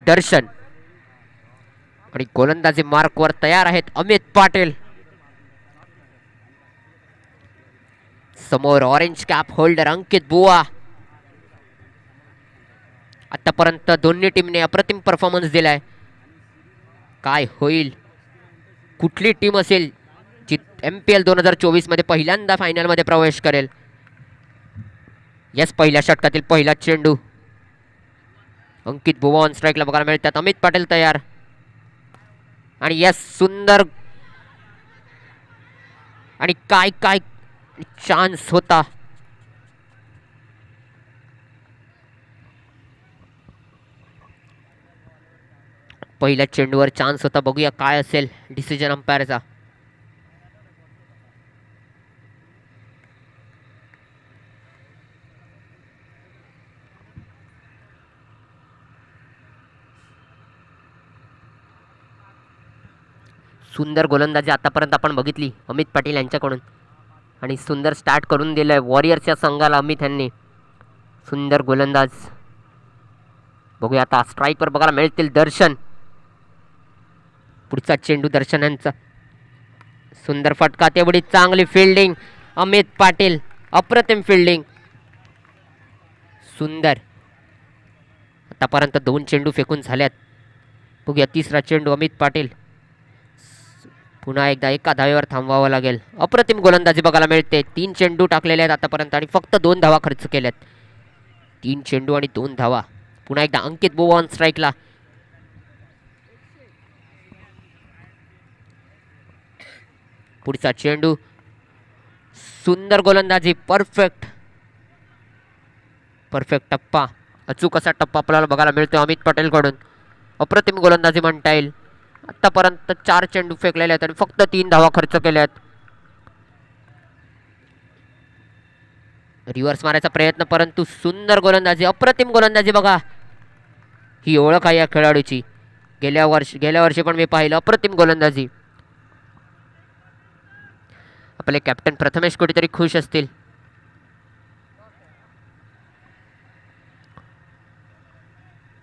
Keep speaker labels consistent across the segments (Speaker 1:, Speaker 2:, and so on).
Speaker 1: दर्शन आणि गोलंदाजी मार्कवर तयार आहेत अमित पाटील. समोर ऑरेंज कॅप होल्डर अंकित बुवा. आतापर्यंत दोन्ही टीमने अप्रतिम परफॉर्मन्स दिलाय. काय होईल, कुठली टीम असेल जी MPL 2024 मध्ये पहिल्यांदा फायनल मध्ये प्रवेश करेल. यस, पहिल्या षटकातील पहिला चेंडू अंकित बुवा ऑन स्ट्राईकला बघायला मिळतात. अमित पाटील तयार आणि यस, सुंदर आणि काय काय चान्स होता. पहिल्या चेंडूवर चान्स होता. बघूया काय असेल डिसिजन अंपायरचा. सुंदर गोलंदाजी आतापर्यंत आपण बघितली अमित पाटील यांच्याकडून आणि सुंदर स्टार्ट करून दिलंय वॉरियर्सच्या संघाला अमित यांनी. सुंदर गोलंदाज. बघूया आता स्ट्राईकवर बघायला मिळतील दर्शन. पुढचा चेंडू दर्शन यांचा. सुंदर फटका, तेवढी चांगली फिल्डिंग अमित पाटील. अप्रतिम फिल्डिंग. सुंदर. आतापर्यंत 2 चेंडू फेकून झाल्यात. बघूया तिसरा चेंडू अमित पाटील. पुन्हा एकदा एका धावेवर थांबवावं लागेल. अप्रतिम गोलंदाजी बघायला मिळते. 3 चेंडू टाकलेले आहेत आतापर्यंत आणि फक्त 2 धावा खर्च केल्यात. 3 चेंडू आणि 2 धावा. पुन्हा एकदा अंकित बुवा ऑन स्ट्राईकला. पुढचा चेंडू. सुंदर गोलंदाजी. परफेक्ट टप्पा. अचूक असा टप्पा आपल्याला बघायला मिळतो अमित पटेल कडून. अप्रतिम गोलंदाजी म्हणता येईल. आतापर्यंत 4 चेंडू फेकलेले आहेत आणि फक्त 3 धावा खर्च केल्या आहेत. रिव्हर्स मारायचा प्रयत्न, परंतु सुंदर गोलंदाजी. अप्रतिम गोलंदाजी. बघा, ही ओळख आहे या खेळाडूची. गेल्या वर्षी पण मी पाहिलं. अप्रतिम गोलंदाजी. आपले कॅप्टन प्रथमेश कुठेतरी खुश असतील.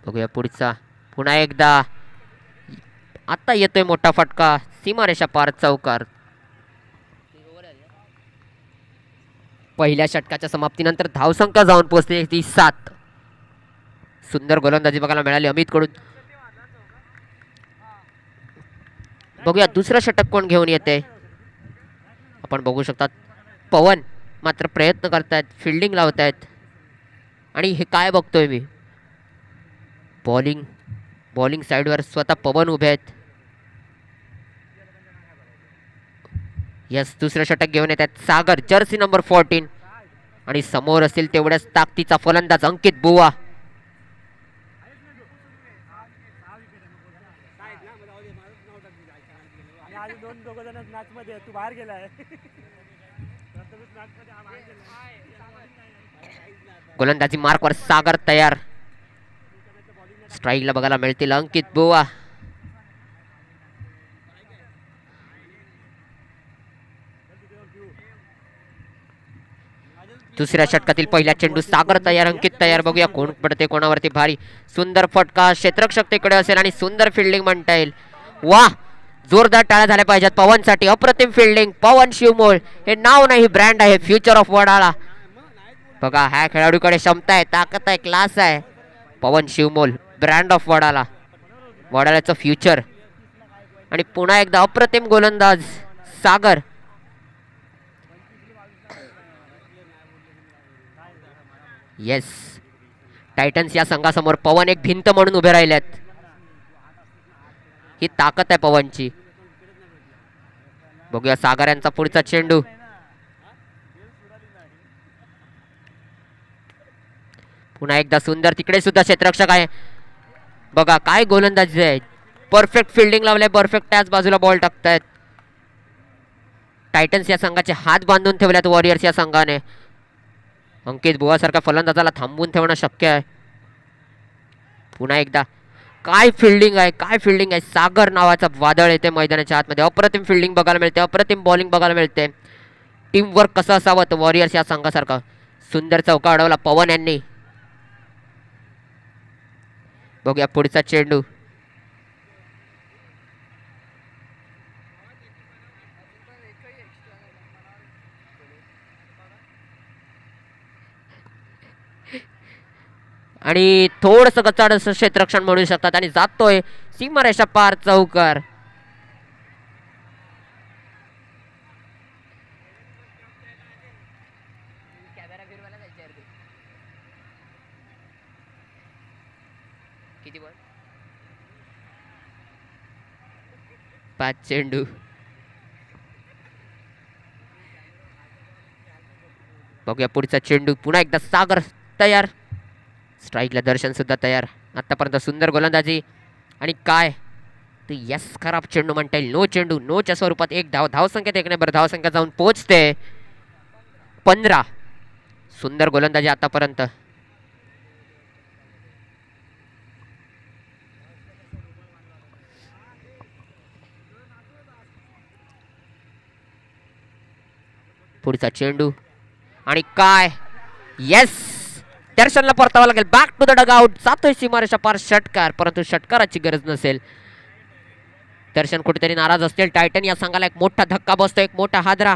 Speaker 1: बघूया पुढचा. पुन्हा एकदा. आता येतोय मोठा फटका. सीमारेषा पार चौकार. पहिल्या षटकाच्या समाप्तीनंतर धावसंख्या जाऊन पोहोचते ती 7. सुंदर गोलंदाजी बघायला मिळाली अमित कडून. बघूया दुसरं षटक कोण घेऊन येते. आपण बघू शकतात पवन मात्र प्रयत्न करतायत, फिल्डिंग लावतायत. आणि हे काय बघतोय मी, बॉलिंग साइडवर स्वतः पवन उभे आहेत. यस, दुसरं षटक घेऊन येत आहेत सागर, जर्सी नंबर 14. आणि समोर असेल तेवढ्याच ताकदीचा फलंदाज अंकित बुवा. गोलंदाजी मार्कवर सागर तयार. स्ट्राईकला बघायला मिळतील अंकित बुवा. दुसऱ्या षटकातील पहिला चेंडू सागर तयार, अंकित तयार. बघूया कोण पडते कोणावरती भारी. सुंदर फटका, क्षेत्ररक्षक तिकडे असेल आणि सुंदर फिल्डिंग म्हणता येईल. वाह, जोरदार टाळ्या झाल्या पाहिजेत पवनसाठी. अप्रतिम फिल्डिंग. पवन शिवमोल हे नाव नाही, ब्रँड आहे. Future of Wadala. बघा, ह्या खेळाडूकडे क्षमता आहे, ताकद आहे, क्लास आहे. पवन शिवमोल, ब्रँड ऑफ वडाळा, वडाळ्याचं फ्युचर. आणि पुन्हा एकदा अप्रतिम गोलंदाज सागर. येस, टायटन्स या संघासमोर पवन एक भिंत म्हणून उभे राहिलेत. ही ताकद आहे पवनची. बघूया सागर यांचा पुढचा चेंडू. पुन्हा एकदा सुंदर, तिकडे सुद्धा क्षेत्ररक्षक आहे. बघा काय गोलंदाजी आहे. परफेक्ट फिल्डिंग लावले, परफेक्ट त्याच बाजूला बॉल टाकतायत. टायटन्स या संघाचे हात बांधून ठेवल्यात वॉरियर्स या संघाने. अंकित बुवा सारखा फलंदाजाला थांबवून ठेवणं शक्य आहे. पुन्हा एकदा काय फिल्डिंग आहे, काय फिल्डिंग आहे. सागर नावाचा वादळ येते मैदानाच्या आतमध्ये. अप्रतिम फिल्डिंग बघायला मिळते, अप्रतिम बॉलिंग बघायला मिळते. टीम वर्क कसं असावं वॉरियर्स या संघासारखा. सुंदर चौका अडवला पवन यांनी. बघूया पुढचा चेंडू. आणि थोडस गचाड क्षेत्ररक्षण म्हणू शकतात आणि जातोय सीमारेषा पार चौकार. पाच चेंडू. बघूया पुढचा चेंडू. पुन्हा एकदा सागर तयार. स्ट्राईकला दर्शन सुद्धा तयार. आतापर्यंत सुंदर गोलंदाजी आणि काय तर यस खराब चेंडू म्हणता येईल. नो चेंडू. नोच्या स्वरूपात एक धाव. धावसंख्येत एक नंबर धावसंख्या जाऊन पोहोचते 15. सुंदर गोलंदाजी आतापर्यंत. पुढचा चेंडू आणि काय येस दर्शनला परतावा लागेल. Back to the dugout. जातोय सीमारेषा पार षटकार, परंतु षटकाराची गरज नसेल. दर्शन कुठेतरी नाराज असतील. टायटन या संघाला एक मोठा धक्का बसतो, एक मोठा हादरा.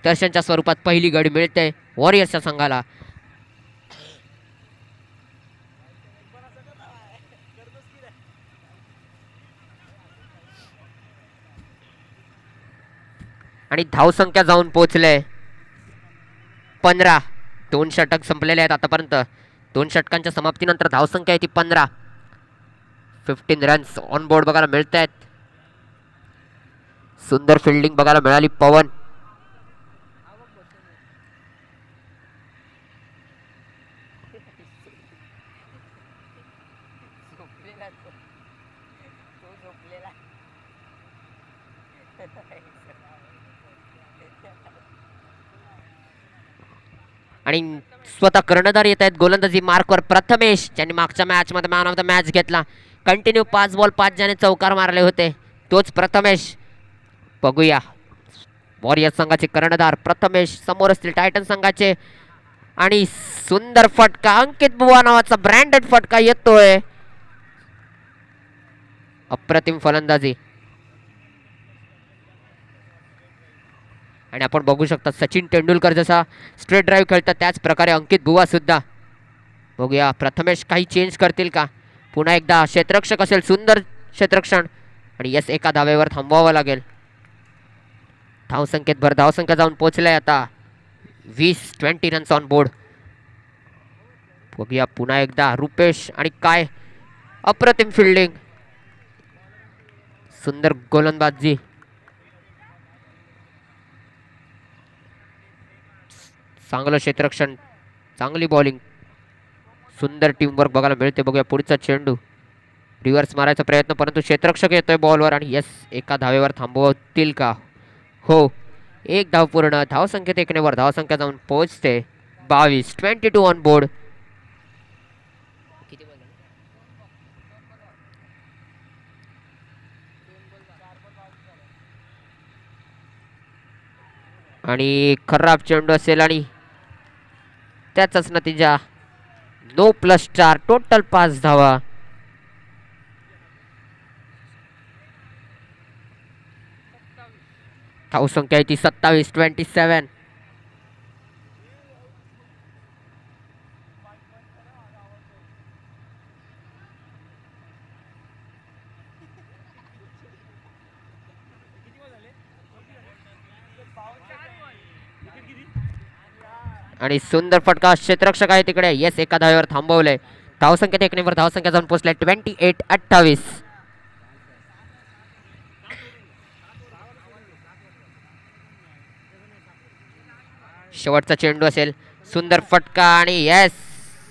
Speaker 1: दर्शनच्या स्वरूपात पहिली गडी मिळते वॉरियर्सच्या संघाला. आणि धावसंख्या जाऊन पोहोचले 15. 2 षटक संपलेले आहेत आतापर्यंत. 2 षटकांच्या समाप्तीनंतर धावसंख्या आहे ती 15. 15 रन्स ऑन बोर्ड बघायला मिळत आहेत. सुंदर फिल्डिंग बघायला मिळाली पवन. आणि स्वतः कर्णधार येत आहेत गोलंदाजी मार्कवर. प्रथमेश ज्यांनी मागच्या मॅच मध्ये मॅन ऑफ द मॅच घेतला. कंटिन्यू 5 बॉल 5 ज्याने चौकार मारले होते तोच प्रथमेश. बघूया वॉरियर्स संघाचे कर्णधार प्रथमेश समोर असतील टायटन संघाचे. आणि सुंदर फटका. अंकित बुवा नावाचा ब्रँडेड फटका येतोय. अप्रतिम फलंदाजी. आणि आपण बघू शकता सचिन तेंडुलकर जसा स्ट्रेट ड्राईव्ह खेळतात त्याच प्रकारे अंकित बुवा सुद्धा. बघूया प्रथमेश काही चेंज करतील का. पुन्हा एकदा क्षेत्ररक्षक असेल. सुंदर क्षेत्ररक्षण आणि यस एका धावेवर थांबवावं लागेल. धावसंख्येत भर धावसंख्या जाऊन पोहोचलाय आता 20 रन्स ऑन बोर्ड. बघूया पुन्हा एकदा रुपेश आणि काय अप्रतिम फिल्डिंग. सुंदर गोलंदाजी. चांगलं क्षेत्ररक्षण, चांगली बॉलिंग, सुंदर टीमवर्क बघायला मिळते. बघूया पुढचा चेंडू. रिव्हर्स मारायचा प्रयत्न परंतु क्षेत्ररक्षक येतोय बॉलवर आणि यस एका धावेवर थांबवतील का. हो 1 धाव पूर्ण. धावसंख्येत 1 वर धावसंख्या जाऊन पोहोचते 22. 22 ऑन बोर्ड. आणि खराब चेंडू असेल आणि त्याचाच नतीजा. No plus 4. टोटल 5 धावा. धावसंख्या आहे ती 27. 27. आणि सुंदर फटका. क्षेत्ररक्षक आहे तिकडे. येस एका धावेवर थांबवलंय. धावसंख्येत 1 वर धावसंख्या जाऊन पोहोचलाय 28-28. शेवटचा चेंडू असेल. सुंदर फटका आणि येस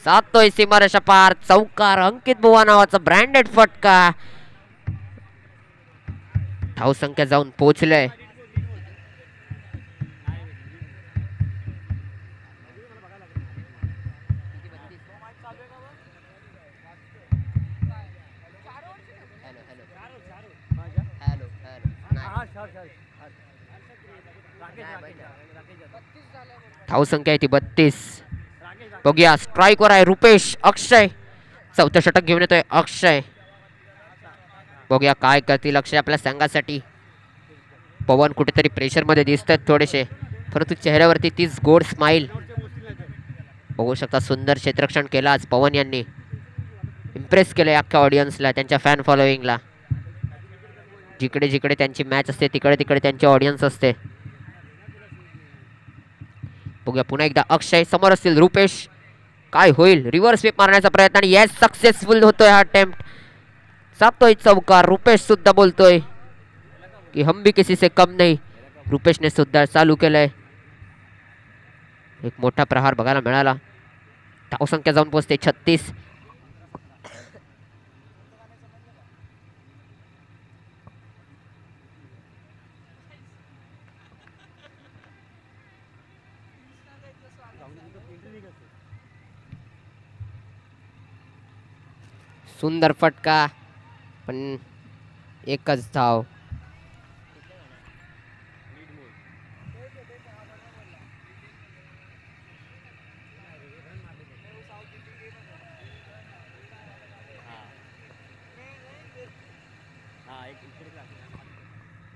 Speaker 1: जातोय सीमारेषा पार चौकार. अंकित बुवा नावाचा ब्रँडेड फटका. धावसंख्या जाऊन पोहोचलंय धावसंख्या आहे ती 32. बघूया स्ट्राईकवर आहे रुपेश. अक्षय चौथं षटक घेऊन येतोय अक्षय. बघूया काय करतील अक्षय आपल्या संघासाठी. पवन कुठेतरी प्रेशर मध्ये दिसतात थोडेसे, परंतु चेहऱ्यावरती तीच गोड स्माइल. बघू शकता सुंदर क्षेत्ररक्षण केलं आज पवन यांनी. इम्प्रेस केलंय अख्ख्या ऑडियन्सला, त्यांच्या फॅन फॉलोईंगला. जिकडे जिकडे त्यांची मॅच असते तिकडे तिकडे त्यांची ऑडियन्स असते. बघूया पुन्हा एकदा अक्षय समोर असतील रुपेश. काय होईल? रिव्हर्स स्वीप मारण्याचा प्रयत्न आणि यस सक्सेसफुल होतोय हा अटेम्प्ट. जातोय चौकार. रुपेश सुद्धा बोलतोय की हम भी किसी से कम नहीं. रुपेशने सुद्धा चालू केलंय. एक मोठा प्रहार बघायला मिळाला. धावसंख्या जाऊन पोहोचते 36. सुंदर फटका पण एकच धाव.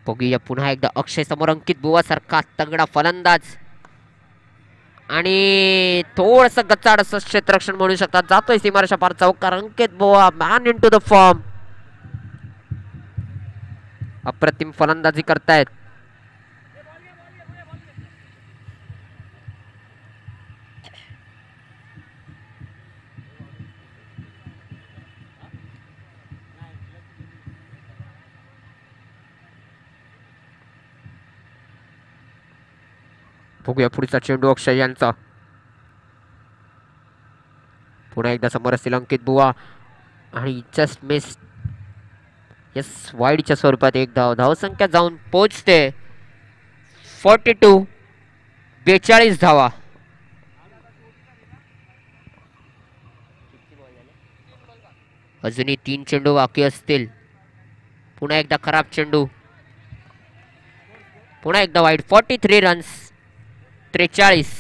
Speaker 1: बघूया पुन्हा एकदा अक्षय समोर अंकित बुवा सारखा तगडा फलंदाज आणि थोडस गचाड असं क्षेत्ररक्षण म्हणू शकतात. जातोय सीमारेषा पार चौकार. Ankit Buwa man into the form. अप्रतिम फलंदाजी करतायत. बघूया पुढचा चेंडू अक्षय यांचा. पुन्हा एकदा समोर असतील अंकित बुवा आणि जस्ट मिस. यस वाईडच्या स्वरूपात एक धाव. धावसंख्या जाऊन पोहोचते 42. 42 धावा. अजूनही 3 चेंडू बाकी असतील. पुन्हा एकदा खराब चेंडू. पुन्हा एकदा वाईड. 43 रन्स. 43.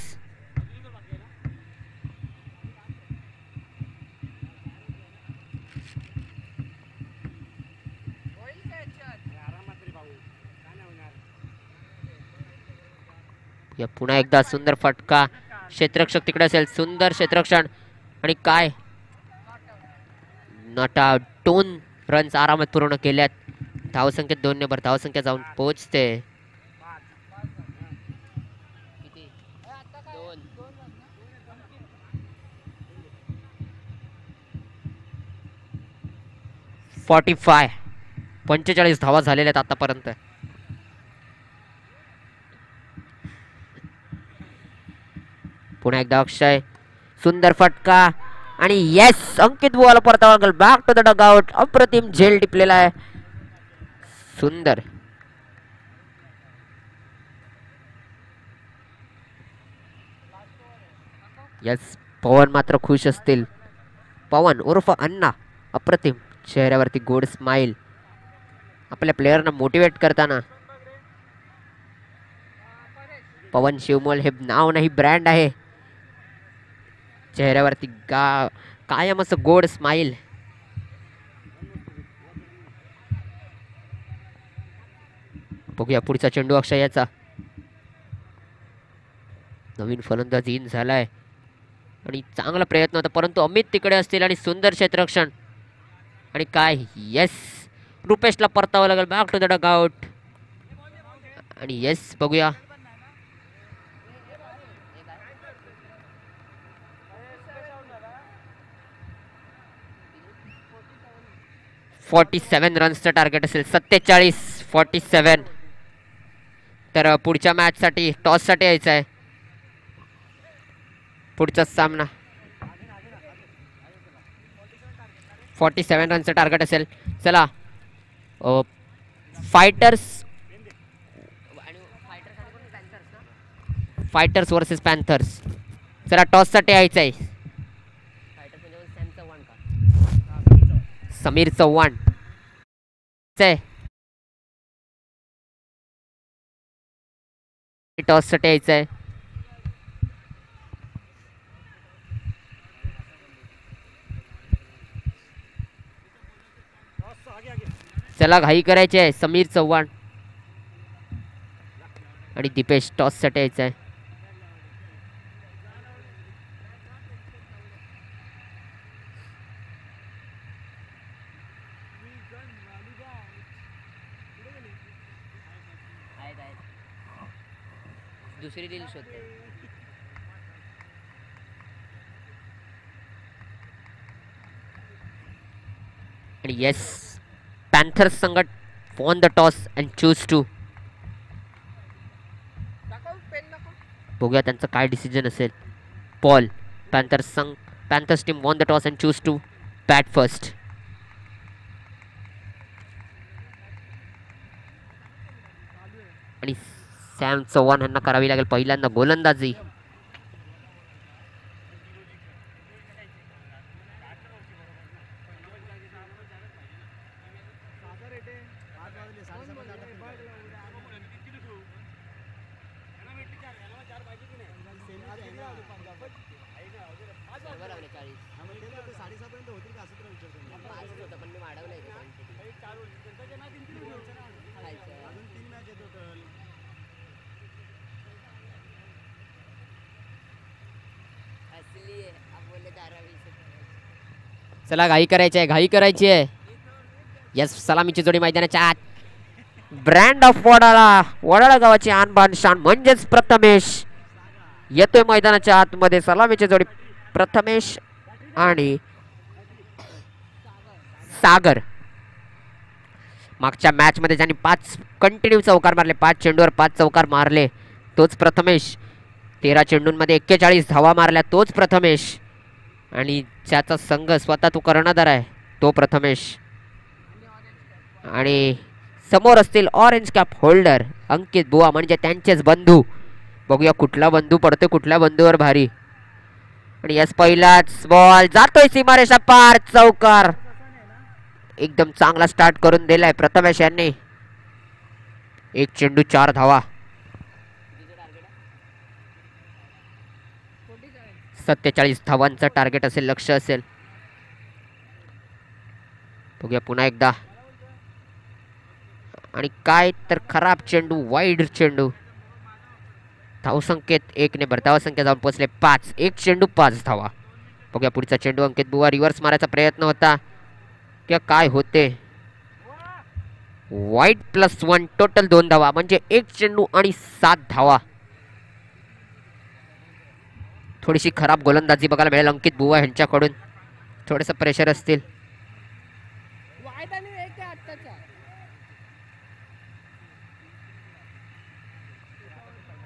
Speaker 1: पुन्हा एकदा सुंदर फटका. क्षेत्ररक्षक तिकडे असेल. सुंदर क्षेत्ररक्षण आणि काय नटा 2 रन्स आरामात पूर्ण केल्यात. धावसंख्येत 2 ने धावसंख्या जाऊन पोहोचते 45. 45 धावा झालेल्या आहेत आतापर्यंत. पुन्हा एकदा अक्षय. सुंदर फटका आणि येस अंकित बुवाला परतावा लागेल. Back to the dugout. अप्रतिम झेल टिपलेला आहे. सुंदर. येस पवन मात्र खुश असतील. पवन उर्फ अण्णा. अप्रतिम. चेहऱ्यावरती गोड स्माइल. आपल्या प्लेयरना मोटिवेट करताना. पवन शिवमोल हे नाव नाही ब्रँड आहे. चेहऱ्यावरती कायम असं गोड स्माइल. बघूया पुढचा चेंडू अक्षय याचा. नवीन फलंदाज इन झालाय आणि चांगला प्रयत्न होता, परंतु अमित तिकडे असतील आणि सुंदर क्षेत्ररक्षण आणि काय येस रुपेशला परतावं लागेल. बॅक टू द डगआउट आणि येस बघूया. $47 रन्सचं टार्गेट असेल. 47. तर पुढच्या मॅच साठी टॉस साठी यायचं आहे. पुढचा सामना 47 रनचं टार्गेट असेल. चला फायटर्स वर्सेस पॅन्थर्स. चला टॉस साठी यायचं आहे. समीर चव्हाण टॉस साठी यायचं आहे. चला घाई करायची आहे. समीर चव्हाण आणि दीपेश टॉस साठी यायचं आहे. दुसरी रील शोधते. आणि येस, पॅन्थर्स संघ won the toss and choose to. बघूया त्यांचं काय डिसिजन असेल. Paul, Panthers team won the toss and choose to bat first. आणि सॅम चव्हाण यांना करावी लागेल पहिल्यांदा गोलंदाजी. चला घाई करायची आहे. यस, सलामीची जोडी मैदानाच्या आत. ब्रँड ऑफ वडाळा गावाची आणबाण शान म्हणजेच प्रथमेश येतोय मैदानाच्या आतमध्ये. सलामीची जोडी प्रथमेश आणि सागर. मागच्या मॅच मध्ये ज्यांनी 5 कंटिन्यू चौकार मारले, 5 चेंडूवर 5 चौकार मारले, तोच प्रथमेश. 13 चेंडूंमध्ये 41 धावा मारल्या, तोच प्रथमेश. आणि ज्याचा संघ स्वतः तो कर्णधार आहे, तो प्रथमेश. आणि समोर असतील ऑरेंज कॅप होल्डर अंकित बुवा, म्हणजे त्यांचेच बंधू. बघूया कुठला बंधू पडतोय कुठल्या बंधूवर भारी. आणि यस, पहिलाच बॉल जातोय सीमारेषा पार, चौकार. एकदम चांगला स्टार्ट करून दिलाय प्रथमेश यांनी. 1 चेंडू 4 धावा. 47 धावांचं टार्गेट असेल, लक्ष असेल. बघूया पुन्हा एकदा. आणि काय तर खराब चेंडू, वाईड चेंडू. धावसंख्येत 1 ने धावा संख्या जाऊन पोहोचले 5. 1 चेंडू 5 धावा. बघूया पुढचा चेंडू. अंकित बुवा रिव्हर्स मारायचा प्रयत्न होता किंवा काय होते. वाईड +1, टोटल 2 धावा, म्हणजे 1 चेंडू आणि 7 धावा. थोडीशी खराब गोलंदाजी बघायला मिळेल अंकित बुवा यांच्याकडून. थोडंसं प्रेशर असतील.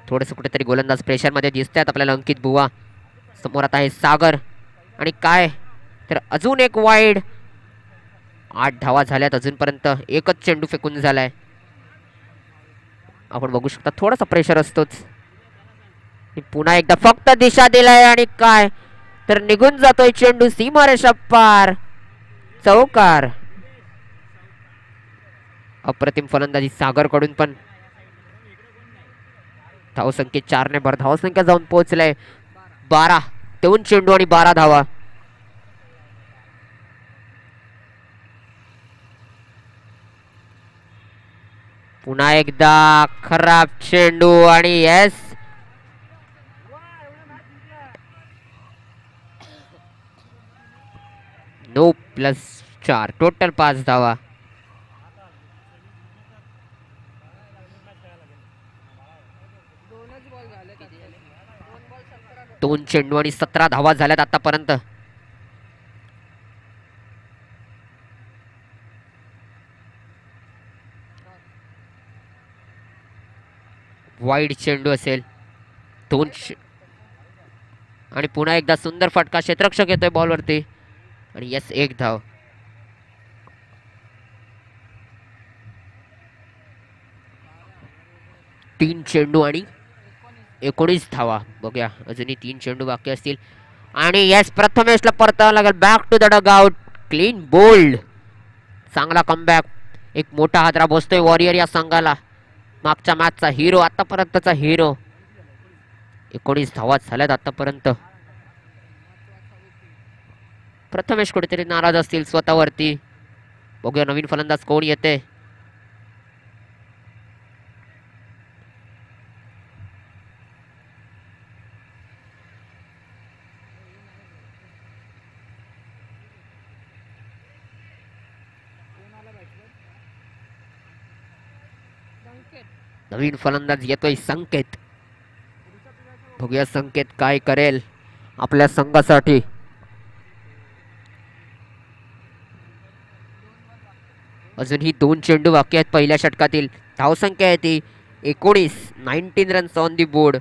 Speaker 1: थोडंसं कुठेतरी गोलंदाज प्रेशर मध्ये दिसतात आपल्याला अंकित बुवा. समोर आता आहे सागर. आणि काय तर अजून एक वाईड. 8 धावा झाल्यात अजूनपर्यंत. 1च चेंडू फेकून झालाय. आपण बघू शकता थोडासा प्रेशर असतोच. पुन्हा एकदा फक्त दिशा दिलाय आणि काय तर निघून जातोय चेंडू सीमारेषा पार, चौकार. अप्रतिम फलंदाजी सागर कडून पण. धावसंख्येत 4 ने धावसंख्या जाऊन पोहोचलाय 12. 2 चेंडू आणि 12 धावा. पुन्हा एकदा खराब चेंडू आणि यस, नो +4, टोटल 5 धावा. दोन चेंडू आणि 17 धावा झाल्यात आतापर्यंत. वाईड चेंडू असेल. 2 आणि पुन्हा एकदा सुंदर फटका. क्षेत्ररक्षक येतोय बॉलवरती आणि यस, 1 धाव. तीन चेंडू आणि 19 धावा. बघूया अजूनही 3 चेंडू बाकी असतील. आणि यस, प्रथमेशला परतावं लागेल. Back to the dugout. Clean bowled. चांगला कमबॅक. एक मोठा हादरा बसतोय वॉरियर या संघाला. मागच्या मॅचचा हिरो, आतापर्यंतचा हिरो. 19 धावा झाल्यात आतापर्यंत. प्रथमेश कुठेतरी नाराज असतील स्वतःवरती. बघूया नवीन फलंदाज कोण येते. नवीन फलंदाज येतोय संकेत. बघूया संकेत काय करेल आपल्या संघासाठी. अजूनही 2 चेंडू बाकी आहेत पहिल्या षटकातील. धावसंख्या आहे ती 19 रन्स ऑन दी बोर्ड.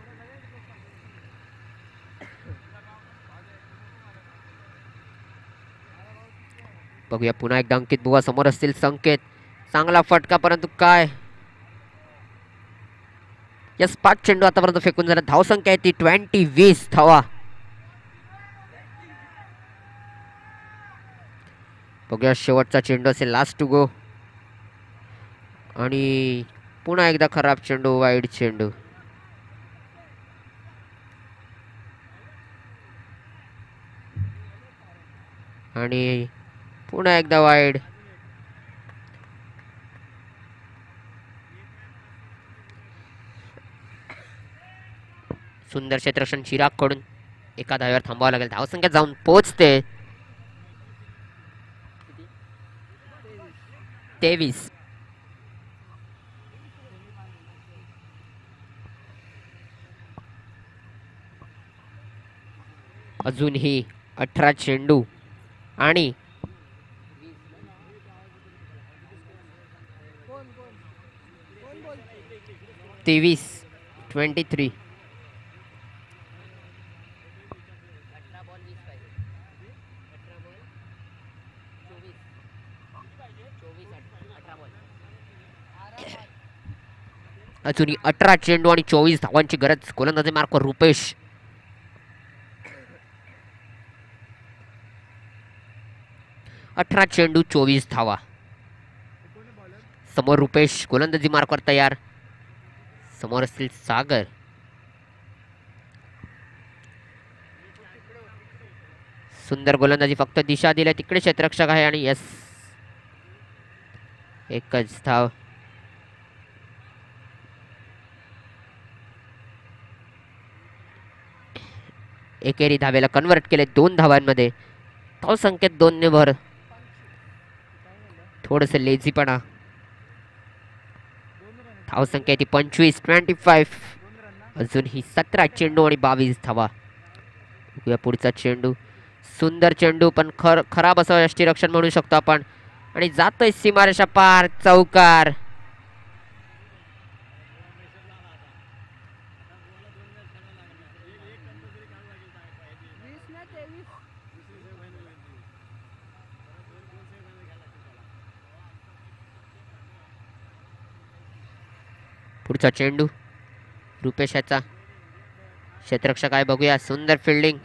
Speaker 1: बघूया पुन्हा एकदा अंकित बुवा समोर असतील. संकेत चांगला फटका परंतु काय. यस 5 चेंडू आतापर्यंत फेकून झाला. धावसंख्या आहे ती 20 धावा. बघूया शेवटचा चेंडू असेल लास्ट टू गो आणि पुन्हा एकदा खराब चेंडू वाईड चेंडू. आणि पुन्हा एकदा वाईड. सुंदर क्षेत्ररक्षण चिराग कडून एका धाव्यावर थांबावं लागेल. धावसंख्या जाऊन पोहोचते 23. अजूनही 18 चेंडू आणि 23. अजूनही 18 चेंडू आणि 24 धावांची गरज. गोलंदाजी मार्कवर रुपेश. अठरा चेंडू 24 धावा. समोर रुपेश गोलंदाजी मार्कवर तयार. समोर असतील सागर. सुंदर गोलंदाजी फक्त दिशा दिल्या तिकडे क्षेत्ररक्षक आहे आणि यस एकच धाव. एकेरी धावेला कन्वर्ट केले 2 धावांमध्ये. धाव संख्येत 2 ने भर. थोडंसं लेझीपणा. धाव संख्या ती 25. अजूनही 17 चेंडू आणि 22 धावा. पुढचा चेंडू सुंदर चेंडू पण खराब असं यष्टीरक्षण म्हणू शकतो आपण. आणि जातोय सीमारेषा पार. चौकार. पुढचा चेंडू रुपेशाचा. क्षेत्ररक्षक आहे बघूया. सुंदर फिल्डिंग.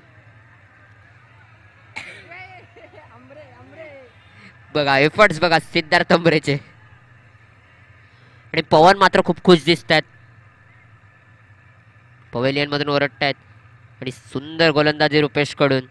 Speaker 1: बघा एफर्ट्स बघा सिद्धार्थ अंबरेचे. आणि पवन मात्र खूप खुश दिसत आहेत. पवेलियन मधून ओरडत आहेत. आणि सुंदर गोलंदाजी रुपेश कडून.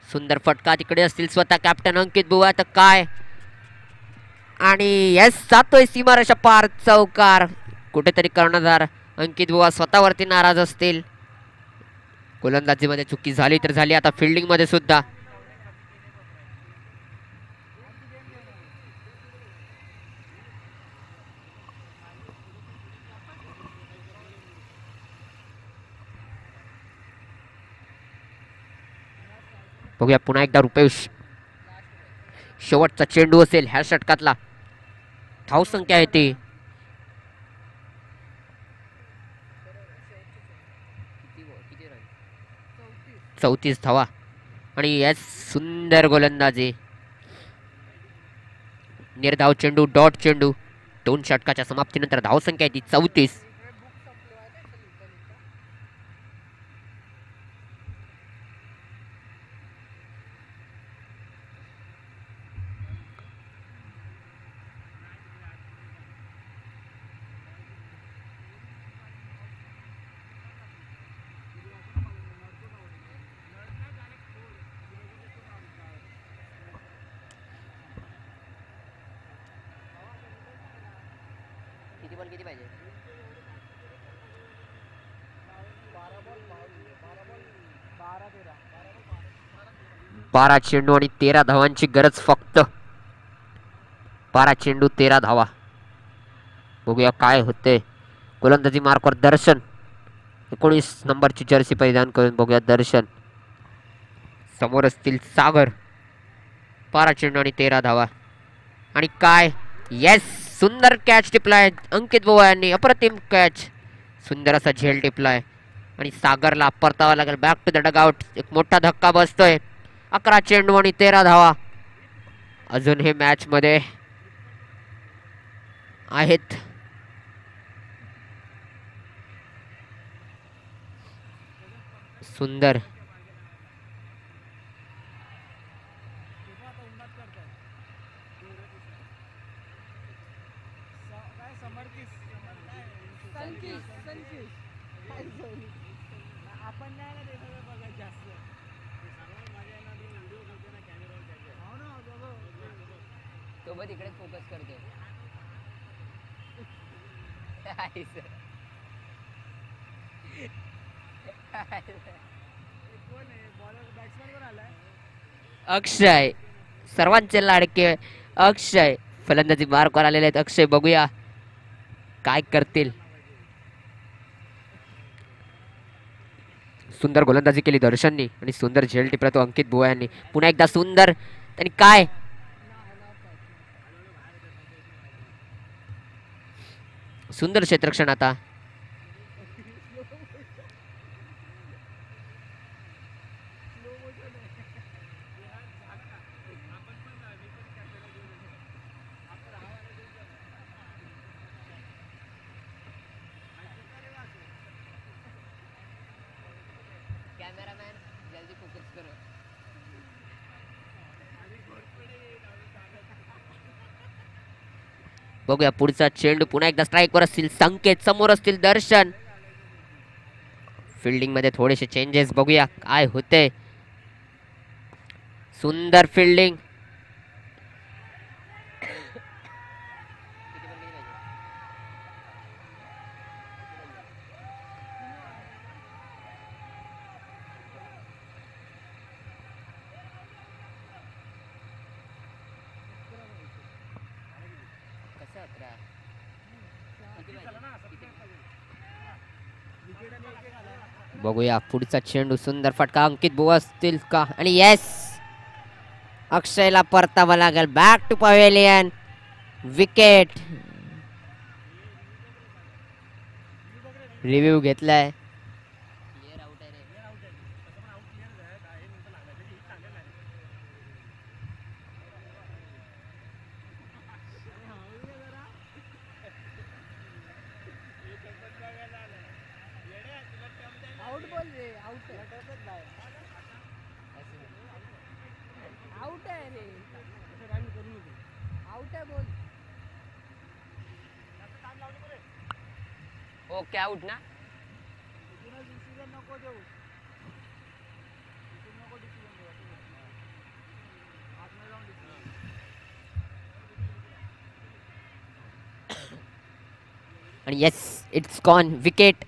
Speaker 1: सुंदर फटका. तिकडे असतील स्वतः कॅप्टन अंकित बुवा तर काय. आणि यस जातोय सीमारेषा पार. चौकार. कुठेतरी कर्णधार अंकित बुवा स्वतःवरती नाराज असतील. गोलंदाजीमध्ये चुकी झाली तर झाली. आता फिल्डिंग मध्ये सुद्धा. बघूया पुन्हा एकदा रुपेश. शेवटचा चेंडू असेल ह्या षटकातला. धावसंख्या आहे ती 34 धावा. आणि याच सुंदर गोलंदाजी. निर्धाव चेंडू डॉट चेंडू. 2 षटकाच्या समाप्तीनंतर धावसंख्या आहे ती 34. किती बॉल किती पाहिजे? 12 चेंडू आणि 13 धावांची गरज फक्त. 12 चेंडू 13 धावा. बघूया काय होते. गोलंदाजी मार्कवर दर्शन 19 नंबरची जर्सी परिधान करून. बघूया दर्शन समोर असतील सागर. 12 चेंडू आणि 13 धावा. आणि काय येस सुंदर कॅच टिपलाय अंकित बुवा यांनी. अप्रतिम कॅच. सुंदर असा झेल टिपलाय आणि सागरला परतावा लागेल बॅक टू द डगआउट. एक मोठा धक्का बसतोय. 11 चेंडू आणि 13 धावा अजून हे मॅच मध्ये आहेत. सुंदर सोबत इकडे फोकस करते. अक्षय सर्वांचे लाडके अक्षय फलंदाजी मार्कवर आलेले आहेत. अक्षय बघूया काय करतील. सुंदर गोलंदाजी केली दर्शननी आणि सुंदर झेल टिपला तो अंकित बुवा यांनी. पुन्हा एकदा सुंदर आणि काय सुंदर क्षेत्ररक्षण. आता कॅमेरामॅन जल्दी फोकस करो. बघूया पुढचा चेंडू. पुन्हा एकदा स्ट्राईकवर असतील संकेत. समोर असतील दर्शन. फिल्डिंग मध्ये थोडेसे चेंजेस. बघूया काय होते. सुंदर फिल्डिंग. बघूया पुढचा चेंडू. सुंदर फटका. अंकित बुवा असतील का. आणि येस अक्षयला परतावा लागेल back to pavilion. Wicket. Review घेतलाय. ओके आउट ना. आणि येस इट्स गॉन. विकेट.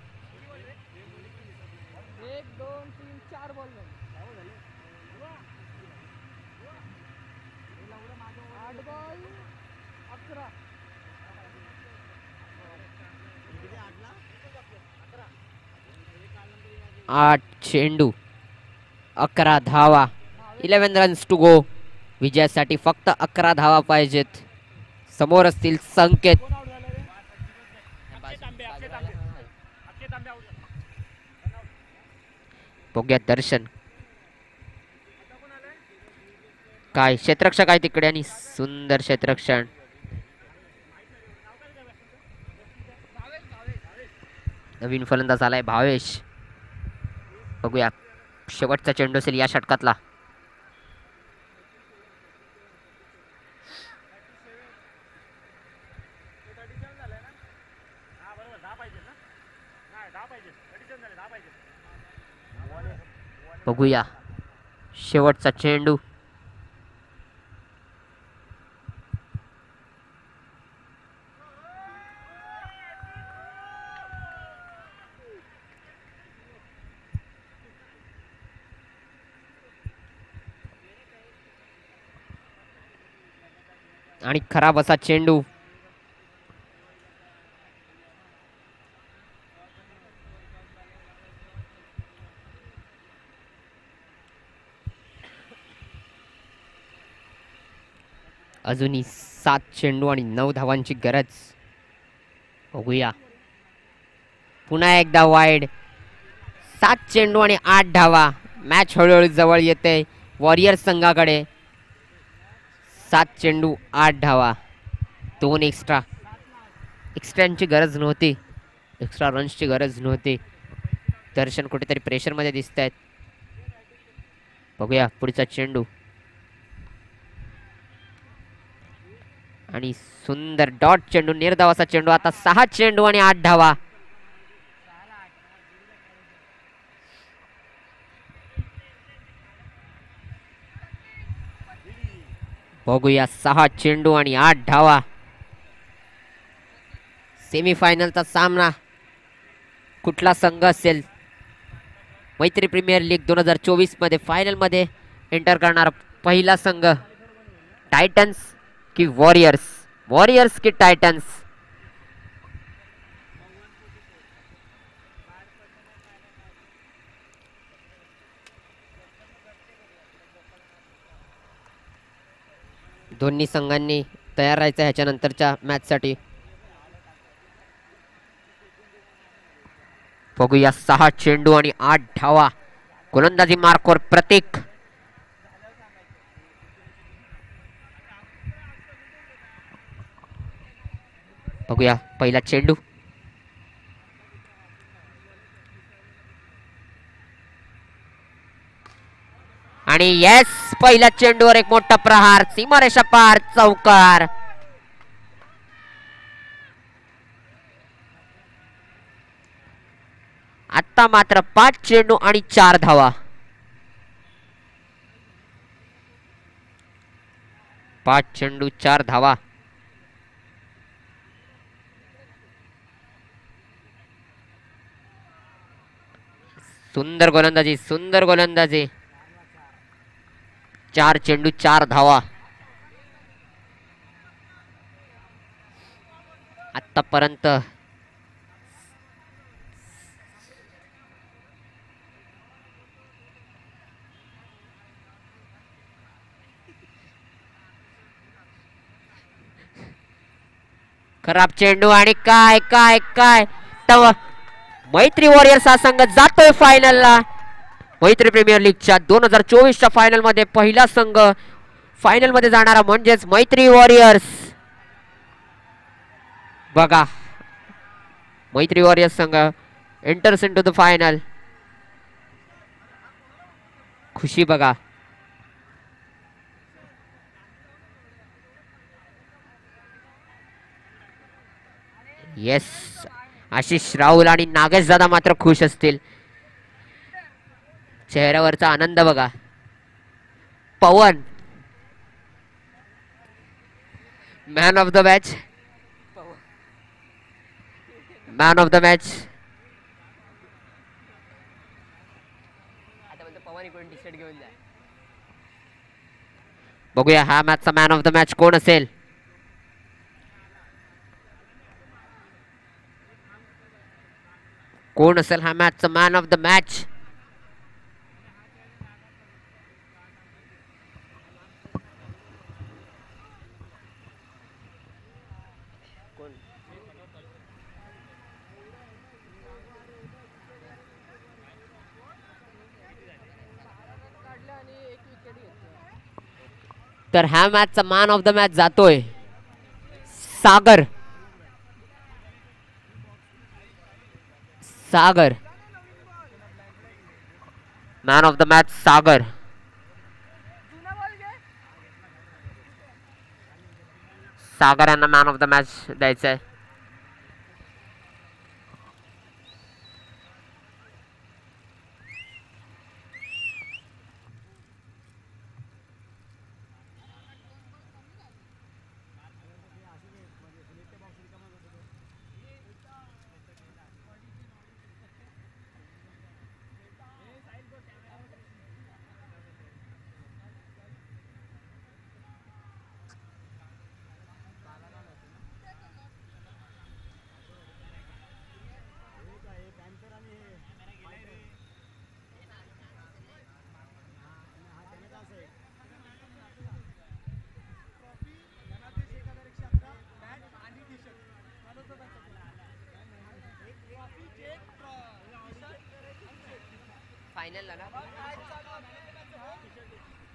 Speaker 1: आठ चेंडू 11 धावा. 11 रन्स टू गो. विजयासाठी फक्त 11 धावा पाहिजेत. समोर असतील संकेत. बघूया दर्शन काय क्षेत्ररक्षक आहे तिकडे आणि सुंदर क्षेत्ररक्षण. नवीन फलंदाज आलाय भावेश. बघूया शेवटचा चेंडू असेल या षटकातला. बघूया शेवटचा चेंडू. आणि खराब असा चेंडू. अजूनही 7 चेंडू आणि 9 धावांची गरज. बघूया पुन्हा एकदा वाईड. 7 चेंडू आणि 8 धावा. मॅच हळूहळू जवळ येते वॉरियर्स संघाकडे. 7 चेंडू 8 धावा. 2 एक्स्ट्रांची गरज नव्हती. एक्स्ट्रा रन्सची गरज नव्हती. दर्शन कुठेतरी प्रेशरमध्ये दिसत आहेत. बघूया पुढचा चेंडू. आणि सुंदर डॉट चेंडू, निर्धावाचा चेंडू. आता 6 चेंडू आणि 8 धावा. बघूया 6 चेंडू आणि 8 धावा. सेमीफायनलचा सामना कुठला संघ असेल? मैत्री प्रीमियर लीग 2024 मध्ये फायनल मध्ये एंटर करणारा पहिला संघ टायटन्स की वॉरियर्स? वॉरियर्स की टायटन्स? दोन्ही संघांनी तयार राहायचं ह्याच्या नंतरच्या मॅच साठी. बघूया 6 चेंडू आणि 8 धावा. गोलंदाजी मार्कवर प्रतीक. बघूया पहिला चेंडू. आणि येस, पहिल्या चेंडूवर एक मोठा प्रहार. सीमारेषा पार, चौकार. आता मात्र 5 चेंडू आणि 4 धावा. 5 चेंडू 4 धावा. सुंदर गोलंदाजी, सुंदर गोलंदाजी. 4 चेंडू 4 धावा. आतापर्यंत खराब चेंडू. आणि काय काय काय मैत्री वॉरियर्स हा संघ जातोय फायनलला. मैत्री प्रीमियर लीगच्या 2024च्या फायनल मध्ये पहिला संघ फायनल मध्ये जाणारा म्हणजेच मैत्री वॉरियर्स. बघा मैत्री वॉरियर्स संघ एंटर्स इनटू द फायनल. खुशी बघा. येस, आशिष राहुल आणि नागेश दादा मात्र खुश असतील. चेहऱ्यावरचा आनंद बघा. Pawan man of the match. Man of the match. बघूया हा मॅचचा मॅन ऑफ द मॅच कोण असेल? कोण असेल हा मॅचचा मॅन ऑफ द मॅच? तर ह्या मॅचचा मॅन ऑफ द मॅच जातोय Sagar. Sagar man of the match. Sagar. Sagar यांना मॅन ऑफ द मॅच द्यायचं आहे.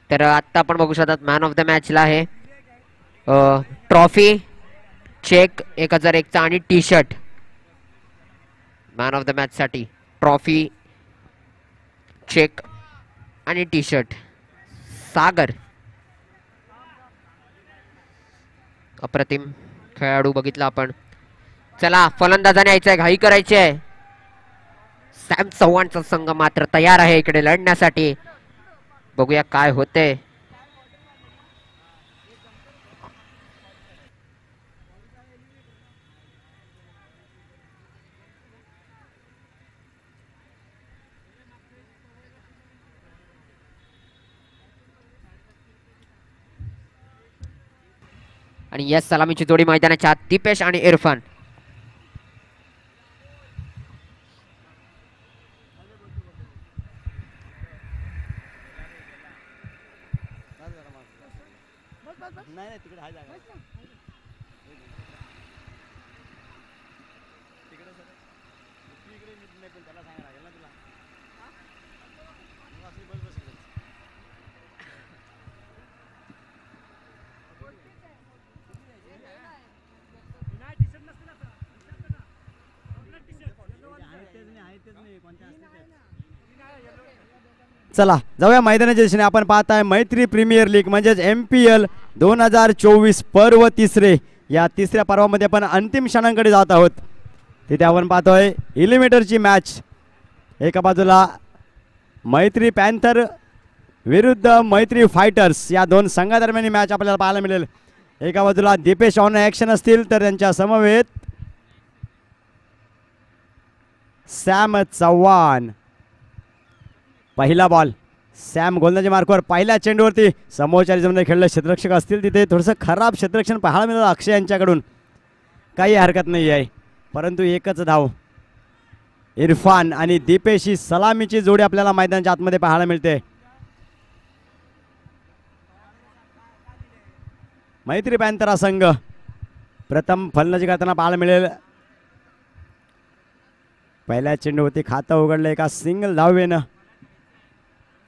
Speaker 1: तर आता आपण बघू शकतात मॅन ऑफ द मॅचला आहे ट्रॉफी, चेक 1001 चा आणि T shirt. Man of the match साठी ट्रॉफी, चेक आणि टी शर्ट सागर. अप्रतिम खेळाडू बघितला आपण. चला फलंदाजाने यायचंय, घाई करायची आहे. सॅम चव्हाणचा संघ मात्र तयार आहे इकडे लढण्यासाठी. बघूया काय होते. आणि यस सलामीची जोडी मैदानाच्या आत दीपेश आणि इरफान.
Speaker 2: चला जाऊया मैदानाच्या दिशेने. आपण पाहताय मैत्री प्रीमियर लीग म्हणजेच MPL 2024 पर्व तिसरे. या तिसऱ्या पर्वामध्ये आपण अंतिम क्षणांकडे जात आहोत. तिथे आपण पाहतोय एलिमिनेटरची मॅच. एका बाजूला मैत्री पॅन्थर विरुद्ध मैत्री फायटर्स या दोन संघादरम्यान मॅच आपल्याला पाहायला मिळेल. एका बाजूला दीपेश ऑन ॲक्शन असतील तर त्यांच्या समवेत सॅम चव्हाण. पहिला बॉल सॅम गोलंदाजी मार्कवर पहिल्या चेंडूवरती समोरच्या रिजमध्ये खेळले क्षेत्ररक्षक असतील तिथे थोडंसं खराब क्षेत्ररक्षण पाहायला मिळालं अक्षय यांच्याकडून. काही हरकत नाही आहे, परंतु एकच धाव. इरफान आणि दीपेश ही सलामीची जोडी आपल्याला मैदानाच्या आतमध्ये पाहायला मिळते. मैत्री पॅन्थरा संघ प्रथम फलंदाजी करताना पाहायला मिळेल. पहिल्या चेंडूवरती खातं उघडलं एका सिंगल धावेनं.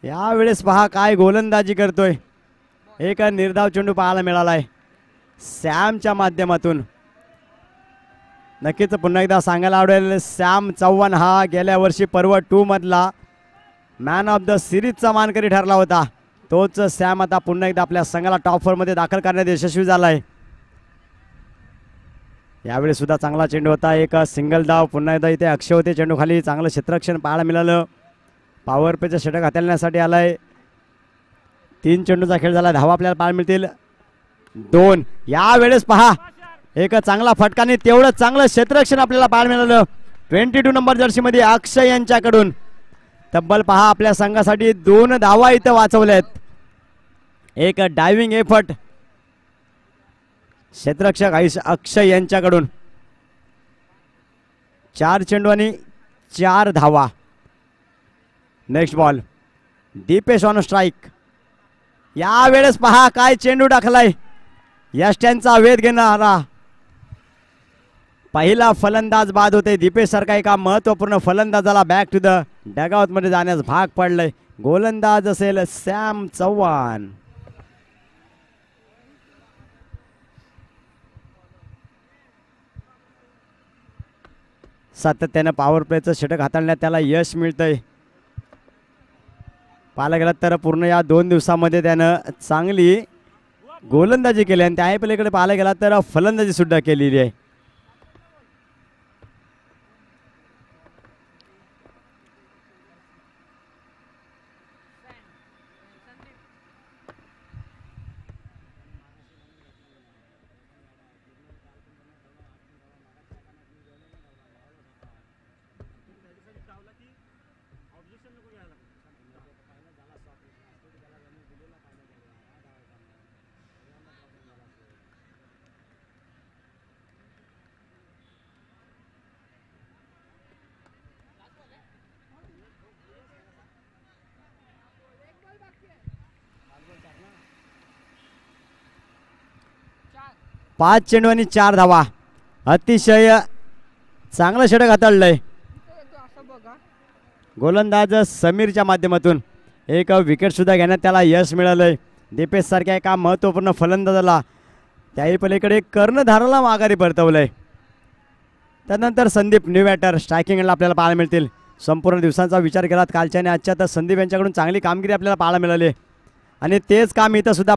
Speaker 2: यावेळेस पहा काय गोलंदाजी करतोय. एक निर्धाव चेंडू पाहायला मिळालाय सॅमच्या माध्यमातून. नक्कीच पुन्हा एकदा सांगायला आवडेल सॅम चव्हाण हा गेल्या वर्षी पर्व 2 मधला मॅन ऑफ द सिरीजचा मानकरी ठरला होता. तोच सॅम आता पुन्हा एकदा आपल्या संघाला टॉप 4 मध्ये दाखल करण्यात यशस्वी झालाय. यावेळी सुद्धा चांगला चेंडू होता, एक सिंगल धाव. पुन्हा एकदा इथे अक्षय होते चेंडू खाली. चांगलं क्षेत्ररक्षण पाहायला मिळालं. पॉवर प्लेचं षटक हाताळण्यासाठी आलाय. 3 चेंडूचा खेळ झाला. धावा आपल्याला पाहायला मिळतील 2. यावेळेस पहा एक चांगला फटकाने तेवढं चांगलं क्षेत्ररक्षण आपल्याला पाहायला मिळालं 22 नंबर जर्सीमध्ये अक्षय यांच्याकडून. तब्बल पहा आपल्या संघासाठी 2 धावा इथं वाचवल्यात. एक डायव्हिंग एफर्ट क्षेत्ररक्षक अक्षय यांच्याकडून. 4 चेंडू आणि 4 धावा. Next ball Deepesh on strike. यावेळेस पहा काय चेंडू टाकलाय. यष्ट्यांचा वेध घेणारा पहिला फलंदाज बाद होते. दीपेश सारखा एका महत्वपूर्ण फलंदाजाला बॅक टू द डगआउट मध्ये जाण्यास भाग पडलंय. गोलंदाज असेल सॅम चव्हाण. सातत्यानं पॉवर प्लेचं षटक हाताळण्यात त्याला यश मिळतंय. पाहायला गेलं तर पूर्ण या 2 दिवसामध्ये त्यानं चांगली गोलंदाजी केली आणि त्या पलीकडे पाहायला गेला तर फलंदाजी सुद्धा केलेली आहे. पाच चेंडू आणि 4 धावा. अतिशय चांगलं षटक हाताळलंय. गोलंदाज समीरच्या माध्यमातून एक विकेटसुद्धा घेण्यात त्याला यश मिळालं आहे. दीपेशसारख्या एका महत्त्वपूर्ण फलंदाजाला त्याही पलीकडे कर्णधाराला माघारी परतवलं आहे. त्यानंतर संदीप न्यू बॅटर स्ट्रायकिंगला आपल्याला पाहायला मिळतील. संपूर्ण दिवसांचा विचार केलात कालच्या आणि आजच्या तर संदीप यांच्याकडून चांगली कामगिरी आपल्याला पाहायला मिळाली आणि तेच काम इथं सुद्धा